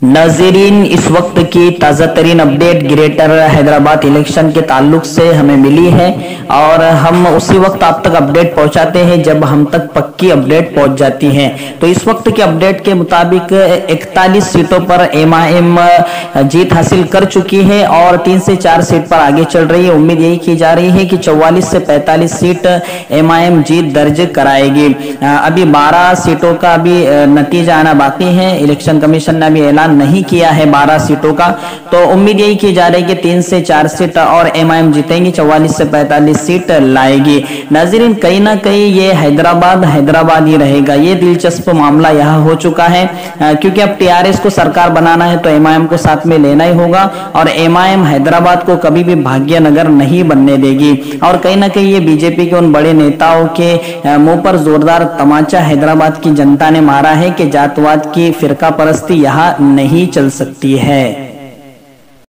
नाज़रीन, इस वक्त की ताज़ा तरीन अपडेट ग्रेटर हैदराबाद इलेक्शन के ताल्लुक से हमें मिली है और हम उसी वक्त आप तक अपडेट पहुंचाते हैं जब हम तक पक्की अपडेट पहुंच जाती है। तो इस वक्त के अपडेट के मुताबिक 41 सीटों पर एमआईएम जीत हासिल कर चुकी है और 3 से 4 सीट पर आगे चल रही है। उम्मीद यही की जा रही है कि 44 से 45 सीट एमआईएम जीत दर्ज कराएगी। अभी 12 सीटों का अभी नतीजा आना बाकी है। इलेक्शन कमीशन ने अभी ऐलान नहीं किया है 12 सीटों का, तो उम्मीद यही की जा रही है कि 3 से 4 सीट और एमआईएम जीतेंगी, 44 से 45 सीट लाएगी। नाज़रीन, कहीं ना कहीं ये हैदराबाद ही रहेगा। ये दिलचस्प मामला यहाँ हो चुका है क्योंकि अब टीआरएस को सरकार बनाना है तो एमआईएम को साथ में लेना ही होगा और एमआईएम हैदराबाद को कभी भी भाग्यनगर नहीं बनने देगी। और कहीं ना कहीं ये बीजेपी के उन बड़े नेताओं के मुंह पर जोरदार तमाचा हैदराबाद की जनता ने मारा है कि जातवाद की फिरका परस्ती यहाँ नहीं चल सकती है।